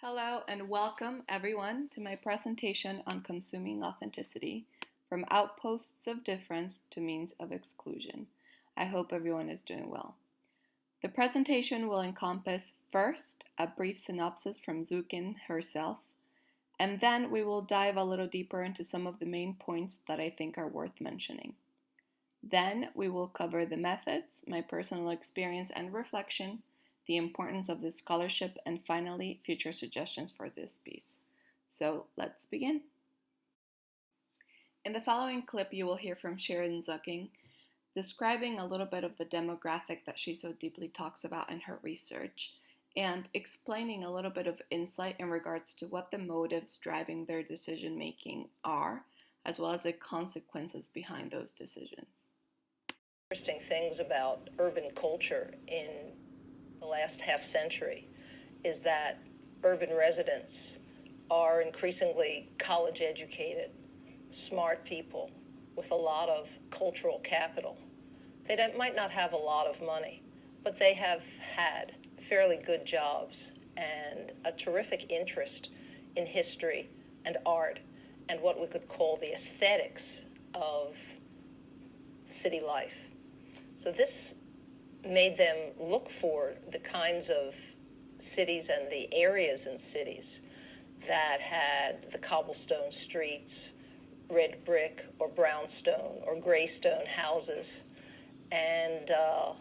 Hello and welcome everyone to my presentation on consuming authenticity from outposts of difference to means of exclusion. I hope everyone is doing well. The presentation will encompass first a brief synopsis from Zukin herself, and then we will dive a little deeper into some of the main points that I think are worth mentioning. Then we will cover the methods, my personal experience and reflection, the importance of this scholarship, and finally, future suggestions for this piece. So let's begin. In the following clip, you will hear from Sharon Zucking describing a little bit of the demographic that she so deeply talks about in her research and explaining a little bit of insight in regards to what the motives driving their decision making are, as well as the consequences behind those decisions. Interesting things about urban culture in the last half century is that urban residents are increasingly college educated, smart people with a lot of cultural capital. They might not have a lot of money, but they have had fairly good jobs and a terrific interest in history and art and what we could call the aesthetics of city life. So this made them look for the kinds of cities and the areas in cities that had the cobblestone streets, red brick or brownstone or graystone houses, and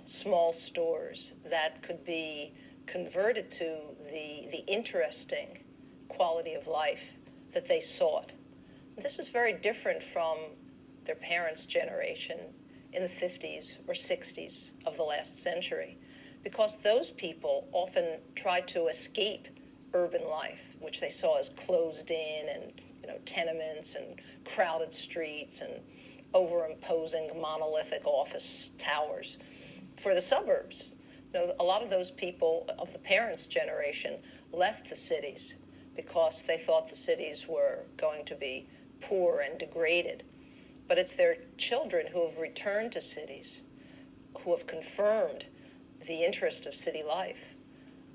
small stores that could be converted to the interesting quality of life that they sought. This is very different from their parents' generation in the 50s or 60s of the last century, because those people often tried to escape urban life, which they saw as closed in and tenements and crowded streets and overimposing monolithic office towers, for the suburbs. A lot of those people of the parents' generation left the cities because they thought the cities were going to be poor and degraded. But it's their children who have returned to cities, who have confirmed the interest of city life.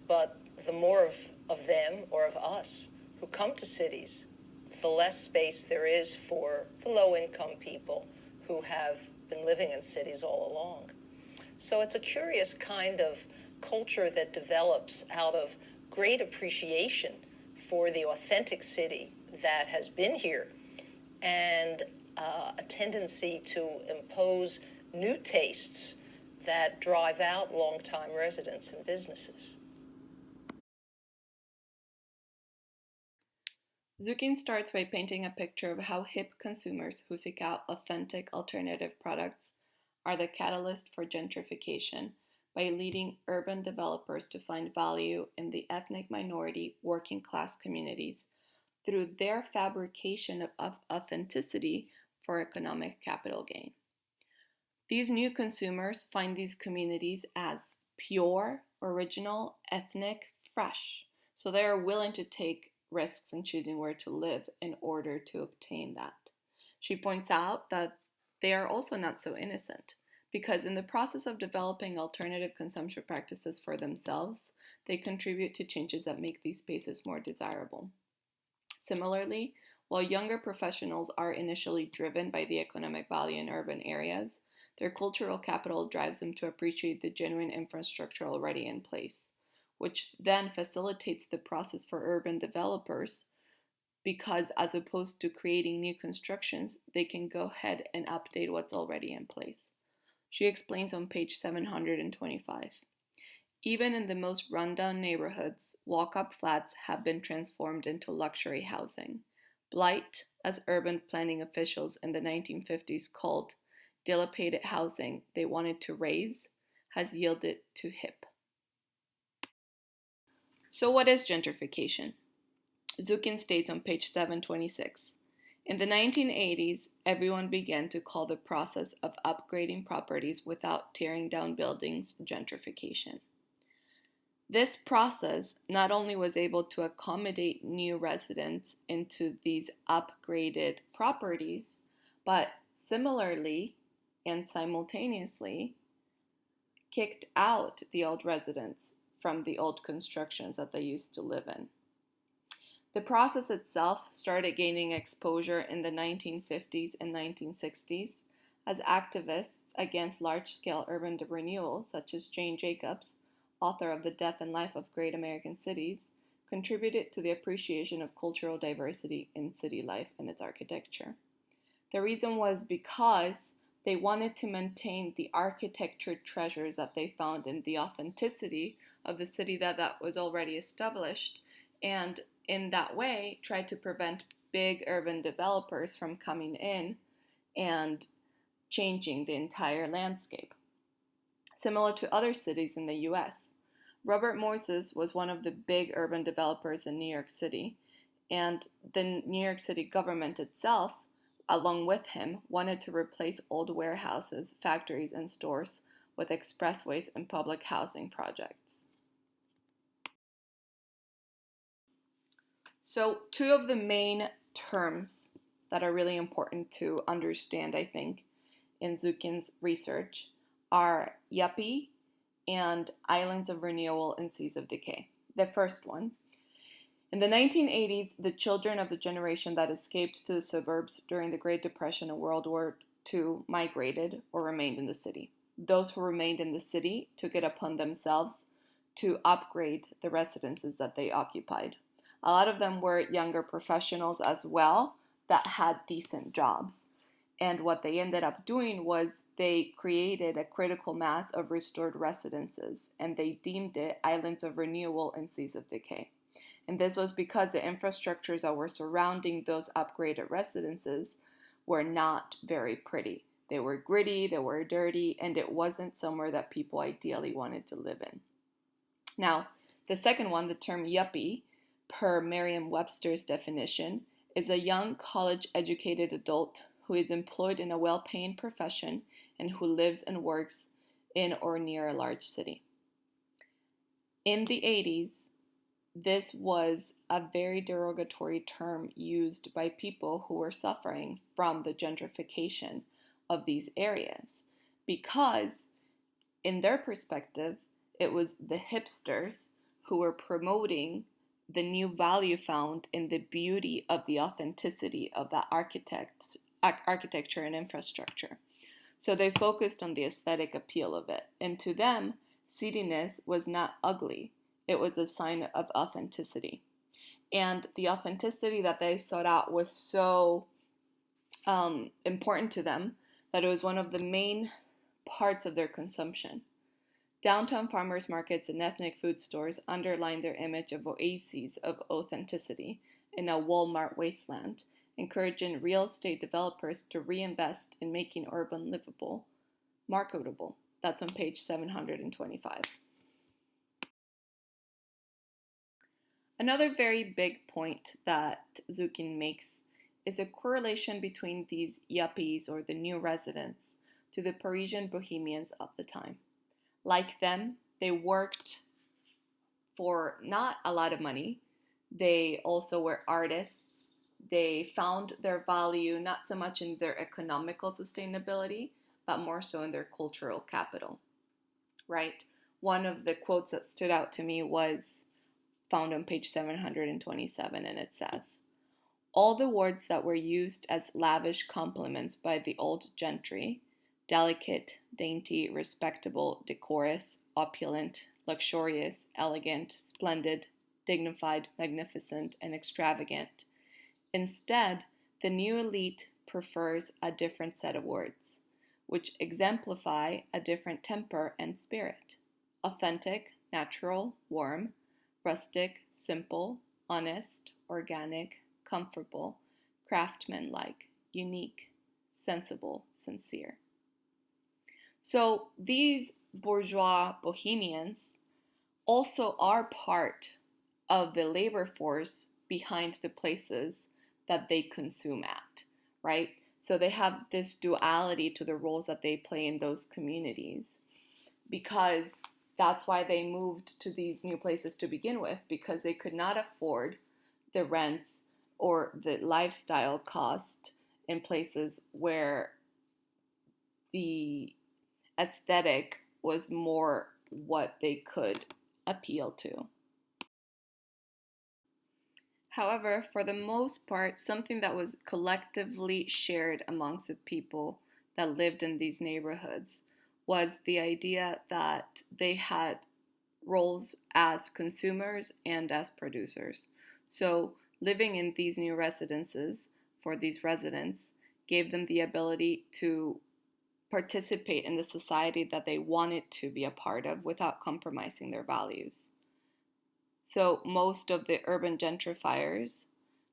But the more of them or of us who come to cities, the less space there is for the low-income people who have been living in cities all along. So it's a curious kind of culture that develops out of great appreciation for the authentic city that has been here, and a tendency to impose new tastes that drive out long-time residents and businesses. Zukin starts by painting a picture of how hip consumers who seek out authentic alternative products are the catalyst for gentrification by leading urban developers to find value in the ethnic minority working class communities through their fabrication of authenticity for economic capital gain. These new consumers find these communities as pure, original, ethnic, fresh, so they are willing to take risks in choosing where to live in order to obtain that. She points out that they are also not so innocent, because in the process of developing alternative consumption practices for themselves, they contribute to changes that make these spaces more desirable. Similarly, while younger professionals are initially driven by the economic value in urban areas, their cultural capital drives them to appreciate the genuine infrastructure already in place, which then facilitates the process for urban developers because, as opposed to creating new constructions, they can go ahead and update what's already in place. She explains on page 725. Even in the most rundown neighborhoods, walk-up flats have been transformed into luxury housing. Blight, as urban planning officials in the 1950s called dilapidated housing they wanted to raise, has yielded to hip. So what is gentrification? Zukin states on page 726. In the 1980s, everyone began to call the process of upgrading properties without tearing down buildings gentrification. This process not only was able to accommodate new residents into these upgraded properties, but similarly and simultaneously kicked out the old residents from the old constructions that they used to live in. The process itself started gaining exposure in the 1950s and 1960s as activists against large-scale urban renewal, such as Jane Jacobs, author of The Death and Life of Great American Cities, contributed to the appreciation of cultural diversity in city life and its architecture. The reason was because they wanted to maintain the architecture treasures that they found in the authenticity of the city that was already established, and in that way tried to prevent big urban developers from coming in and changing the entire landscape. Similar to other cities in the US, Robert Moses was one of the big urban developers in New York City, and the New York City government itself, along with him, wanted to replace old warehouses, factories, and stores with expressways and public housing projects. So, two of the main terms that are really important to understand, I think, in Zukin's research are yuppie and islands of renewal and seas of decay. The first one. In the 1980s, the children of the generation that escaped to the suburbs during the Great Depression and World War II migrated or remained in the city. Those who remained in the city took it upon themselves to upgrade the residences that they occupied. A lot of them were younger professionals as well that had decent jobs. And what they ended up doing was they created a critical mass of restored residences, and they deemed it islands of renewal and seas of decay. And this was because the infrastructures that were surrounding those upgraded residences were not very pretty. They were gritty, they were dirty, and it wasn't somewhere that people ideally wanted to live in. Now, the second one, the term yuppie, per Merriam-Webster's definition, is a young college-educated adult who is employed in a well-paying profession and who lives and works in or near a large city. In the 80s, this was a very derogatory term used by people who were suffering from the gentrification of these areas because, in their perspective, it was the hipsters who were promoting the new value found in the beauty of the authenticity of that architecture and infrastructure. So they focused on the aesthetic appeal of it. And to them, seediness was not ugly. It was a sign of authenticity. And the authenticity that they sought out was so important to them that it was one of the main parts of their consumption. Downtown farmers markets and ethnic food stores underline their image of oases of authenticity in a Walmart wasteland, encouraging real estate developers to reinvest in making urban livable, marketable. That's on page 725. Another very big point that Zukin makes is a correlation between these yuppies or the new residents to the Parisian bohemians of the time. Like them, they worked for not a lot of money. They also were artists. They found their value not so much in their economical sustainability, but more so in their cultural capital, right? One of the quotes that stood out to me was found on page 727, and it says, "All the words that were used as lavish compliments by the old gentry, delicate, dainty, respectable, decorous, opulent, luxurious, elegant, splendid, dignified, magnificent, and extravagant. Instead, the new elite prefers a different set of words, which exemplify a different temper and spirit: authentic, natural, warm, rustic, simple, honest, organic, comfortable, craftsmanlike, unique, sensible, sincere." So these bourgeois bohemians also are part of the labor force behind the places that they consume at, right? So they have this duality to the roles that they play in those communities, because that's why they moved to these new places to begin with, because they could not afford the rents or the lifestyle cost in places where the aesthetic was more what they could appeal to. However, for the most part, something that was collectively shared amongst the people that lived in these neighborhoods was the idea that they had roles as consumers and as producers. So, living in these new residences for these residents gave them the ability to participate in the society that they wanted to be a part of without compromising their values. So, most of the urban gentrifiers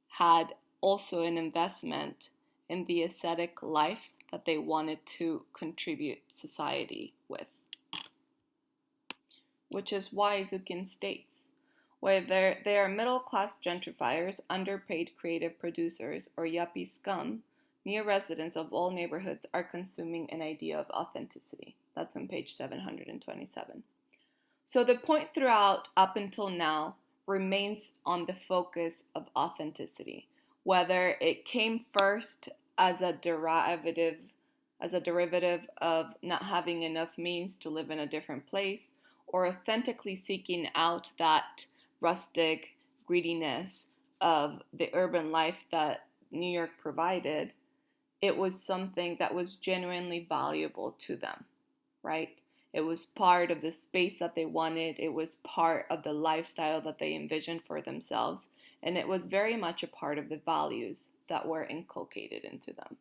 had also an investment in the aesthetic life that they wanted to contribute society with, which is why Zukin states, whether they are middle-class gentrifiers, underpaid creative producers, or yuppie scum, new residents of all neighborhoods are consuming an idea of authenticity. That's on page 727. So the point throughout up until now remains on the focus of authenticity, whether it came first as a derivative of not having enough means to live in a different place, or authentically seeking out that rustic greediness of the urban life that New York provided. It was something that was genuinely valuable to them, right? It was part of the space that they wanted. It was part of the lifestyle that they envisioned for themselves. And it was very much a part of the values that were inculcated into them.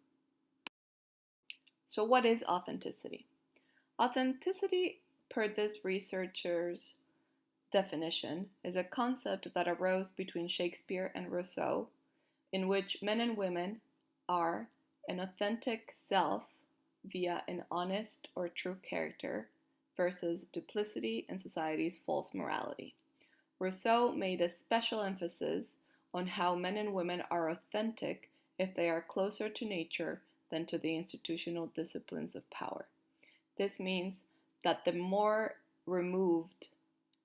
So, what is authenticity? Authenticity, per this researcher's definition, is a concept that arose between Shakespeare and Rousseau, in which men and women are an authentic self via an honest or true character versus duplicity and society's false morality. Rousseau made a special emphasis on how men and women are authentic if they are closer to nature than to the institutional disciplines of power. This means that the more removed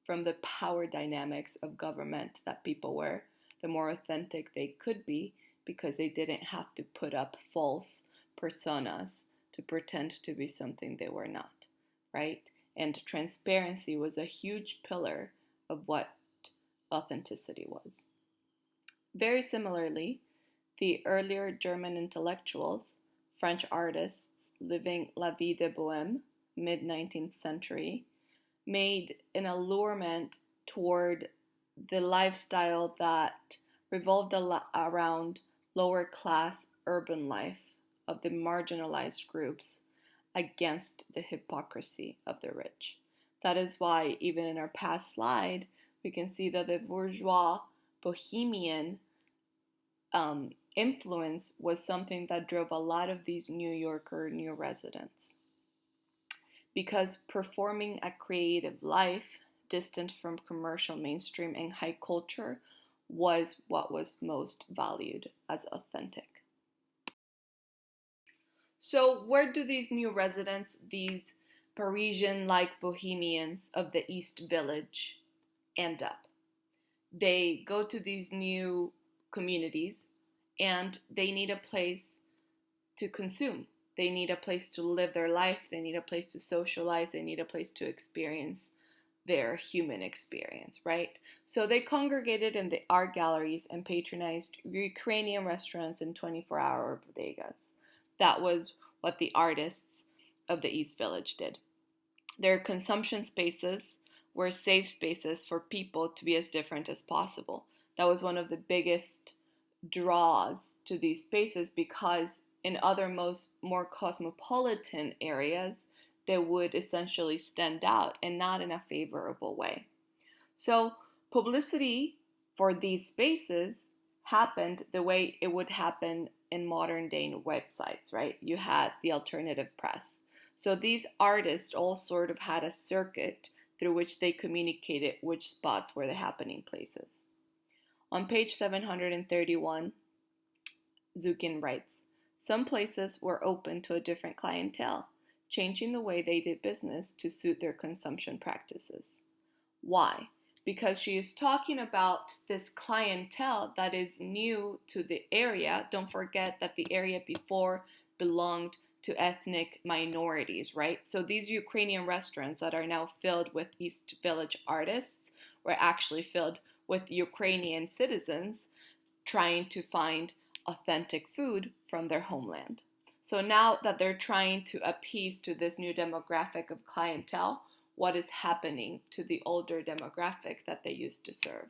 from the power dynamics of government that people were, the more authentic they could be because they didn't have to put up false personas to pretend to be something they were not, right? And transparency was a huge pillar of what authenticity was. Very similarly, the earlier German intellectuals, French artists living La Vie de Bohème, mid-19th century, made an allurement toward the lifestyle that revolved around lower class urban life of the marginalized groups against the hypocrisy of the rich. That is why, even in our past slide, we can see that the bourgeois bohemian influence was something that drove a lot of these New Yorker new residents. Because performing a creative life distant from commercial mainstream and high culture was what was most valued as authentic. So, where do these new residents, these Parisian-like bohemians of the East Village, end up? They go to these new communities and they need a place to consume. They need a place to live their life. They need a place to socialize. They need a place to experience their human experience, right? So they congregated in the art galleries and patronized Ukrainian restaurants and 24-hour bodegas. That was what the artists of the East Village did. Their consumption spaces were safe spaces for people to be as different as possible. That was one of the biggest draws to these spaces because in other more cosmopolitan areas, they would essentially stand out and not in a favorable way. So publicity for these spaces happened the way it would happen in modern day websites, right? You had the alternative press. So these artists all sort of had a circuit through which they communicated which spots were the happening places. On page 731, Zukin writes, some places were open to a different clientele, changing the way they did business to suit their consumption practices. Why? Because she is talking about this clientele that is new to the area. Don't forget that the area before belonged to ethnic minorities, right? So these Ukrainian restaurants that are now filled with East Village artists were actually filled with Ukrainian citizens trying to find authentic food from their homeland. So now that they're trying to appease to this new demographic of clientele, what is happening to the older demographic that they used to serve?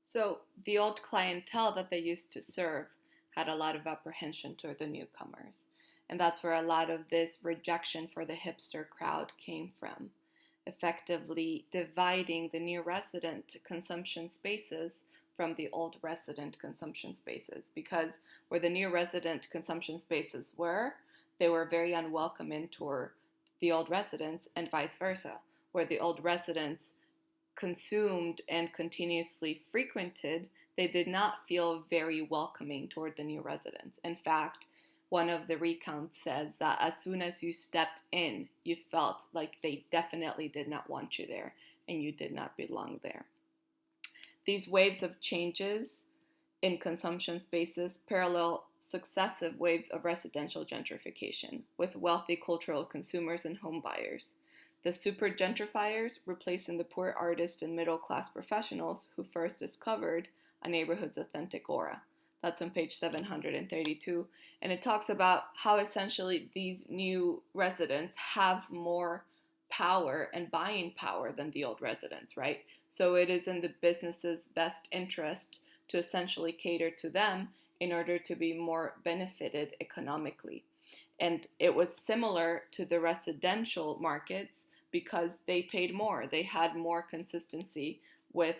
So the old clientele that they used to serve had a lot of apprehension toward the newcomers. And that's where a lot of this rejection for the hipster crowd came from, effectively dividing the new resident consumption spaces from the old resident consumption spaces. Because where the new resident consumption spaces were, they were very unwelcoming toward the old residents, and vice versa, where the old residents consumed and continuously frequented, they did not feel very welcoming toward the new residents. In fact, one of the recounts says that as soon as you stepped in, you felt like they definitely did not want you there and you did not belong there. These waves of changes in consumption spaces parallel successive waves of residential gentrification, with wealthy cultural consumers and home buyers. The super gentrifiers replacing the poor artists and middle-class professionals who first discovered a neighborhood's authentic aura. That's on page 732. And it talks about how essentially these new residents have more power and buying power than the old residents, right? So it is in the business's best interest to essentially cater to them in order to be more benefited economically. And it was similar to the residential markets because they paid more. They had more consistency with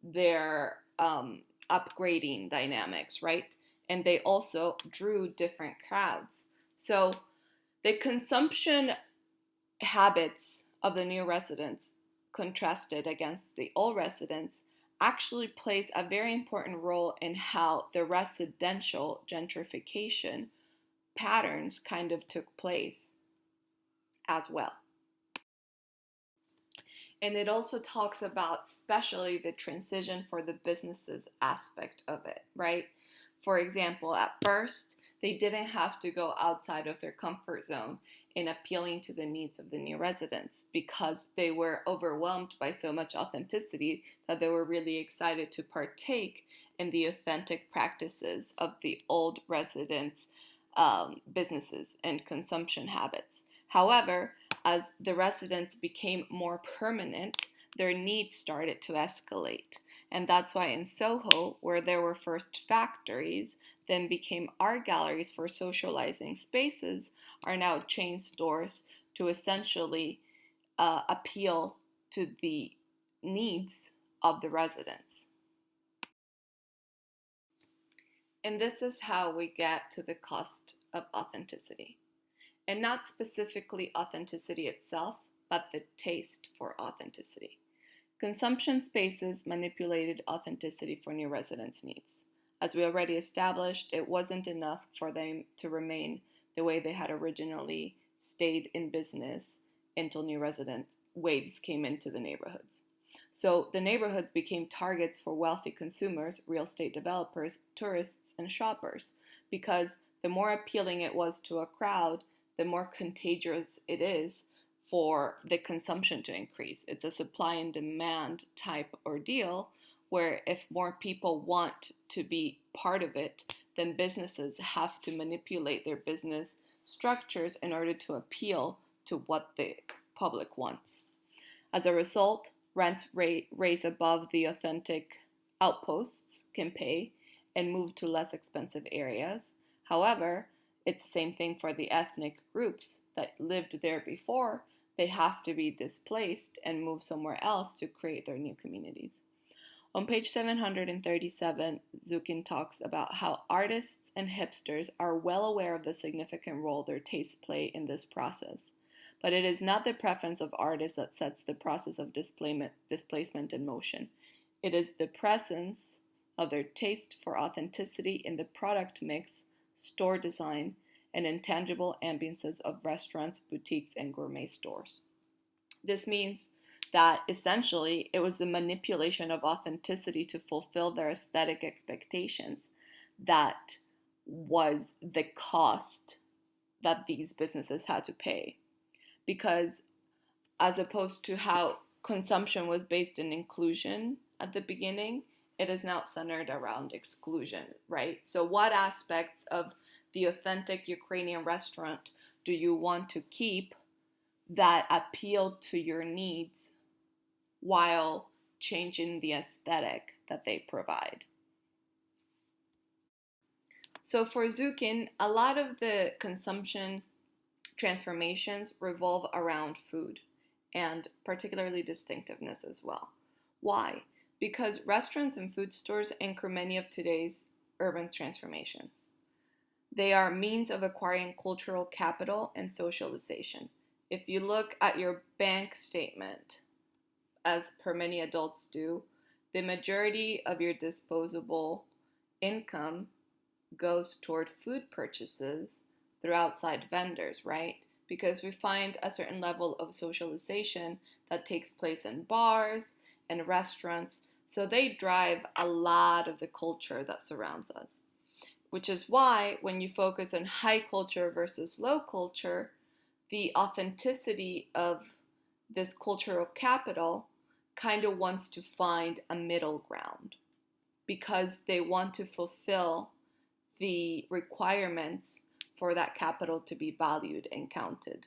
their upgrading dynamics, right? And they also drew different crowds. So the consumption habits of the new residents contrasted against the old residents actually plays a very important role in how the residential gentrification patterns kind of took place as well. And it also talks about especially the transition for the businesses aspect of it, right? For example, at first, they didn't have to go outside of their comfort zone in appealing to the needs of the new residents because they were overwhelmed by so much authenticity that they were really excited to partake in the authentic practices of the old residents' businesses and consumption habits. However, as the residents became more permanent, their needs started to escalate. And that's why in Soho, where there were first factories, then became art galleries for socializing spaces, are now chain stores to essentially appeal to the needs of the residents. And this is how we get to the cost of authenticity. And not specifically authenticity itself, but the taste for authenticity. Consumption spaces manipulated authenticity for new residents' needs. As we already established, it wasn't enough for them to remain the way they had originally stayed in business until new resident waves came into the neighborhoods. So the neighborhoods became targets for wealthy consumers, real estate developers, tourists, and shoppers, because the more appealing it was to a crowd, the more contagious it is for the consumption to increase. It's a supply and demand type ordeal where if more people want to be part of it, then businesses have to manipulate their business structures in order to appeal to what the public wants. As a result, rents raise above the authentic outposts can pay and move to less expensive areas. However, it's the same thing for the ethnic groups that lived there before. They have to be displaced and move somewhere else to create their new communities. On page 737, Zukin talks about how artists and hipsters are well aware of the significant role their tastes play in this process. But it is not the preference of artists that sets the process of displacement in motion. It is the presence of their taste for authenticity in the product mix, store design, and intangible ambiances of restaurants, boutiques, and gourmet stores. This means that essentially it was the manipulation of authenticity to fulfill their aesthetic expectations that was the cost that these businesses had to pay. Because as opposed to how consumption was based in inclusion at the beginning. It is now centered around exclusion, right? So, what aspects of the authentic Ukrainian restaurant do you want to keep that appeal to your needs while changing the aesthetic that they provide? So, for Zukin, a lot of the consumption transformations revolve around food and particularly distinctiveness as well. Why? Because restaurants and food stores anchor many of today's urban transformations. They are means of acquiring cultural capital and socialization. If you look at your bank statement, as per many adults do, the majority of your disposable income goes toward food purchases through outside vendors, right? Because we find a certain level of socialization that takes place in bars and restaurants. So they drive a lot of the culture that surrounds us, which is why when you focus on high culture versus low culture, the authenticity of this cultural capital kind of wants to find a middle ground because they want to fulfill the requirements for that capital to be valued and counted.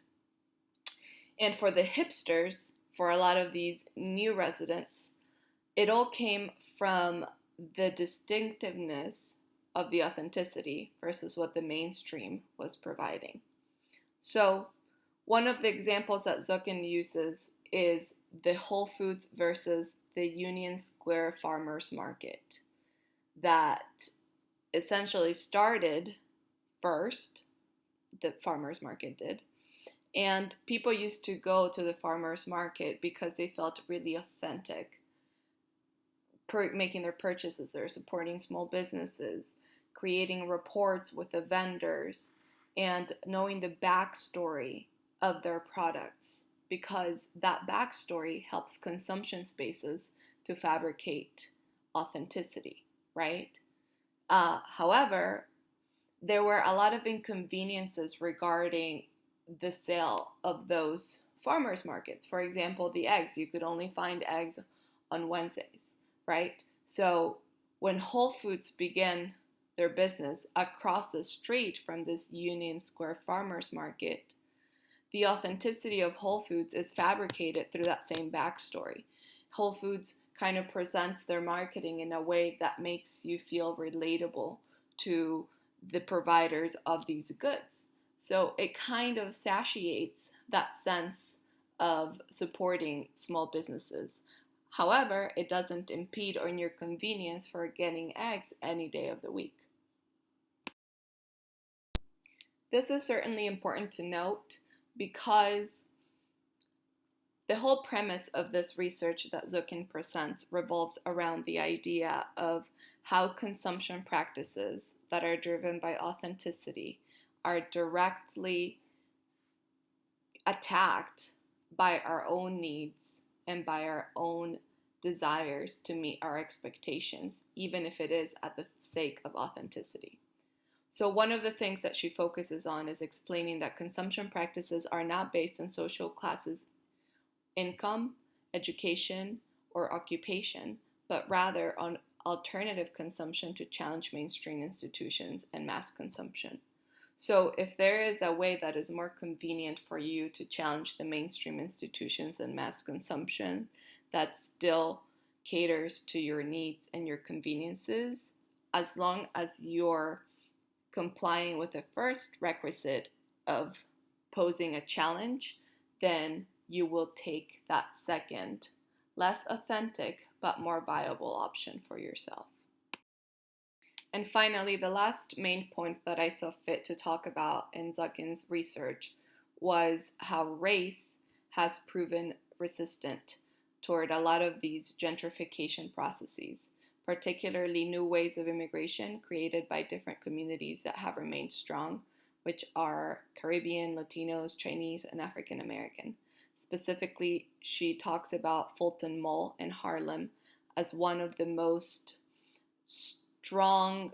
And for the hipsters, for a lot of these new residents, it all came from the distinctiveness of the authenticity versus what the mainstream was providing. So, one of the examples that Zukin uses is the Whole Foods versus the Union Square Farmers Market that essentially started first, the farmers market did, and people used to go to the farmers market because they felt really authentic making their purchases. They're supporting small businesses, creating reports with the vendors, and knowing the backstory of their products, because that backstory helps consumption spaces to fabricate authenticity, right? However, there were a lot of inconveniences regarding the sale of those farmers markets. For example, the eggs. You could only find eggs on Wednesdays, right? So when Whole Foods began their business across the street from this Union Square farmers market, the authenticity of Whole Foods is fabricated through that same backstory. Whole Foods kind of presents their marketing in a way that makes you feel relatable to the providers of these goods. So it kind of satiates that sense of supporting small businesses. However, it doesn't impede on your convenience for getting eggs any day of the week. This is certainly important to note because the whole premise of this research that Zukin presents revolves around the idea of how consumption practices that are driven by authenticity are directly attacked by our own needs and by our own desires to meet our expectations, even if it is at the sake of authenticity. So one of the things that she focuses on is explaining that consumption practices are not based on social classes' income, education, or occupation, but rather on alternative consumption to challenge mainstream institutions and mass consumption. So if there is a way that is more convenient for you to challenge the mainstream institutions and mass consumption that still caters to your needs and your conveniences, as long as you're complying with the first requisite of posing a challenge, then you will take that second, less authentic, but more viable option for yourself. And finally, the last main point that I saw fit to talk about in Zukin's research was how race has proven resistant toward a lot of these gentrification processes, particularly new waves of immigration created by different communities that have remained strong, which are Caribbean, Latinos, Chinese, and African American. Specifically, she talks about Fulton Mall in Harlem as one of the most strong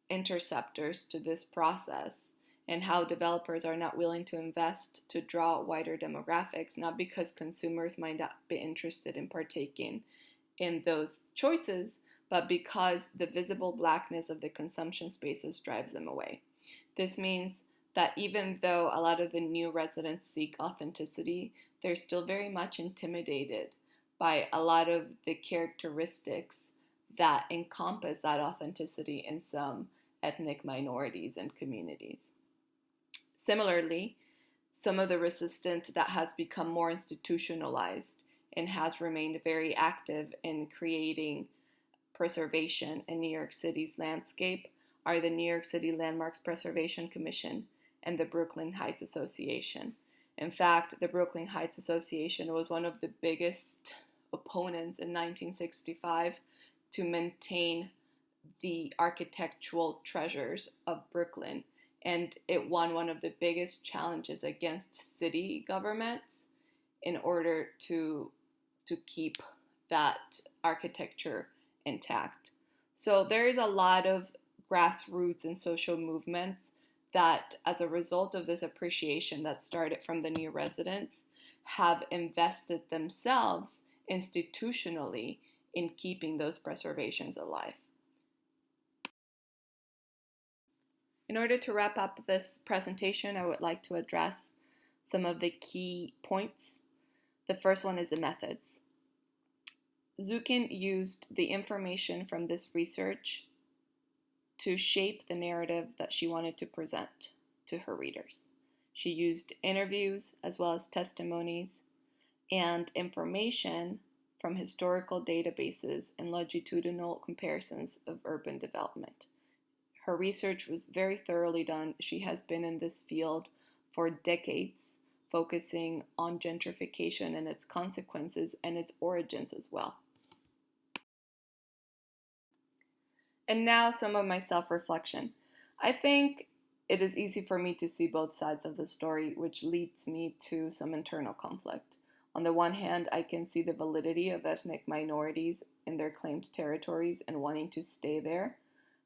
interceptors to this process, and how developers are not willing to invest to draw wider demographics, not because consumers might not be interested in partaking in those choices, but because the visible blackness of the consumption spaces drives them away. This means that even though a lot of the new residents seek authenticity, they're still very much intimidated by a lot of the characteristics that encompass that authenticity in some ethnic minorities and communities. Similarly, some of the resistance that has become more institutionalized and has remained very active in creating preservation in New York City's landscape are the New York City Landmarks Preservation Commission and the Brooklyn Heights Association. In fact, the Brooklyn Heights Association was one of the biggest opponents in 1965 to maintain the architectural treasures of Brooklyn, and it won one of the biggest challenges against city governments in order to keep that architecture intact. So there is a lot of grassroots and social movements that, as a result of this appreciation that started from the new residents, have invested themselves institutionally in keeping those preservations alive. In order to wrap up this presentation, I would like to address some of the key points. The first one is the methods. Zukin used the information from this research to shape the narrative that she wanted to present to her readers. She used interviews as well as testimonies and information from historical databases and longitudinal comparisons of urban development. Her research was very thoroughly done. She has been in this field for decades, focusing on gentrification and its consequences and its origins as well. And now some of my self-reflection. I think it is easy for me to see both sides of the story, which leads me to some internal conflict. On the one hand, I can see the validity of ethnic minorities in their claimed territories and wanting to stay there.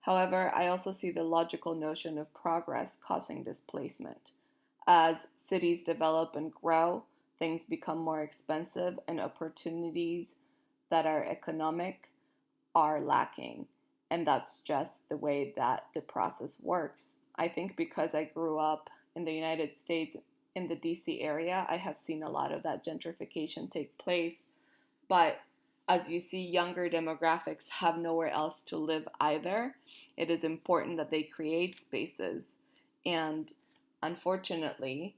However, I also see the logical notion of progress causing displacement. As cities develop and grow, things become more expensive and opportunities that are economic are lacking. And that's just the way that the process works. I think because I grew up in the United States, in the DC area, I have seen a lot of that gentrification take place. But as you see, younger demographics have nowhere else to live either. It is important that they create spaces. And unfortunately,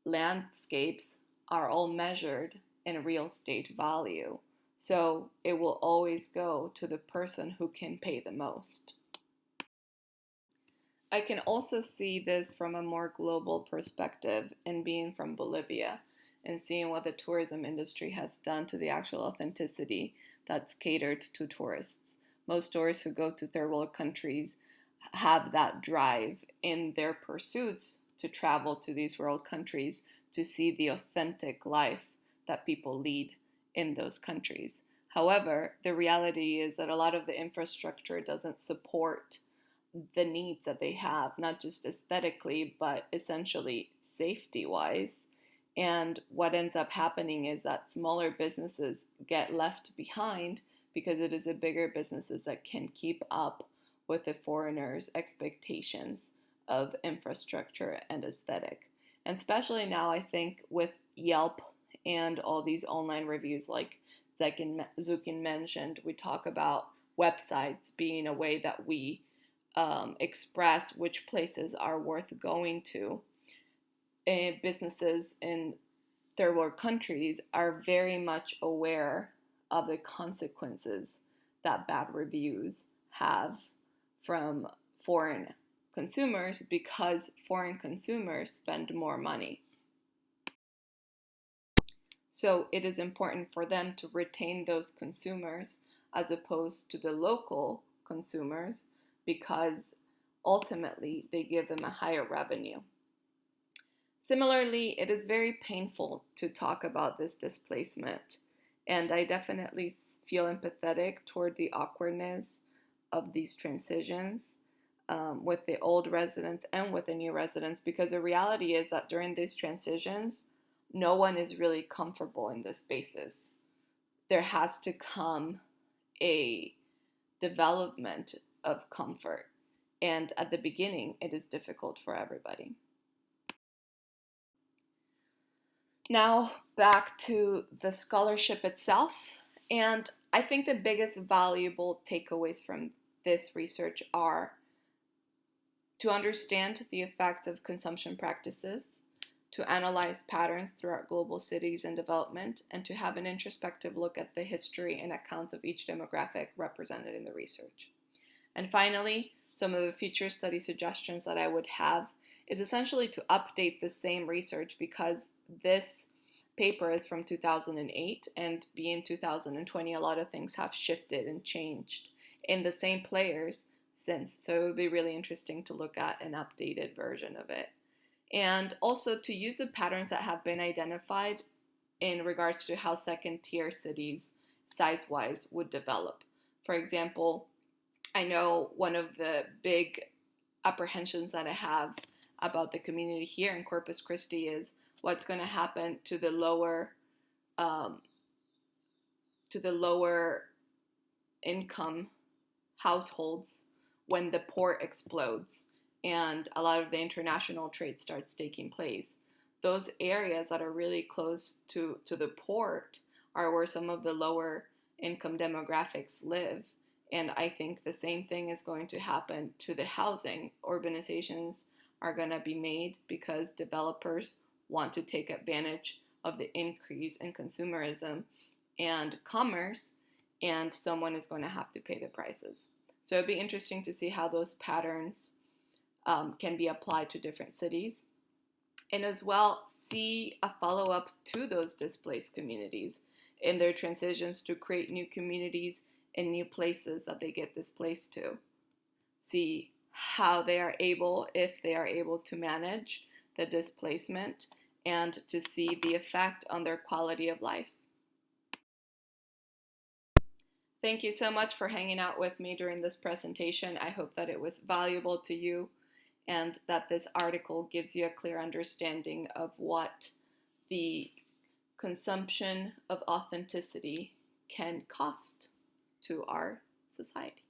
landscapes are all measured in real estate value. So it will always go to the person who can pay the most. I can also see this from a more global perspective in being from Bolivia and seeing what the tourism industry has done to the actual authenticity that's catered to tourists. Most tourists who go to third world countries have that drive in their pursuits to travel to these world countries to see the authentic life that people lead in those countries. However, the reality is that a lot of the infrastructure doesn't support the needs that they have, not just aesthetically, but essentially safety-wise. And what ends up happening is that smaller businesses get left behind because it is the bigger businesses that can keep up with the foreigners' expectations of infrastructure and aesthetic. And especially now, I think with Yelp and all these online reviews like Zukin mentioned, we talk about websites being a way that we express which places are worth going to. And businesses in third world countries are very much aware of the consequences that bad reviews have from foreign consumers because foreign consumers spend more money. So it is important for them to retain those consumers as opposed to the local consumers because ultimately they give them a higher revenue. Similarly, it is very painful to talk about this displacement, and I definitely feel empathetic toward the awkwardness of these transitions. with the old residents and with the new residents, because the reality is that during these transitions, no one is really comfortable in the spaces. There has to come a development of comfort. And at the beginning, it is difficult for everybody. Now, back to the scholarship itself. And I think the biggest valuable takeaways from this research are to understand the effects of consumption practices, to analyze patterns throughout global cities and development, and to have an introspective look at the history and accounts of each demographic represented in the research. And finally, some of the future study suggestions that I would have is essentially to update the same research, because this paper is from 2008, and being 2020, a lot of things have shifted and changed in the same players since. So it would be really interesting to look at an updated version of it. And also to use the patterns that have been identified in regards to how second-tier cities, size-wise, would develop. For example, I know one of the big apprehensions that I have about the community here in Corpus Christi is what's going to happen to the lower income households when the port explodes and a lot of the international trade starts taking place. Those areas that are really close to the port are where some of the lower income demographics live. And I think the same thing is going to happen to the housing. Urbanizations are going to be made because developers want to take advantage of the increase in consumerism and commerce, and someone is going to have to pay the prices. So it'd be interesting to see how those patterns can be applied to different cities, and as well see a follow-up to those displaced communities in their transitions to create new communities in new places that they get displaced to. See how they are able, if they are able to manage the displacement, and to see the effect on their quality of life. Thank you so much for hanging out with me during this presentation. I hope that it was valuable to you and that this article gives you a clear understanding of what the consumption of authenticity can cost to our society.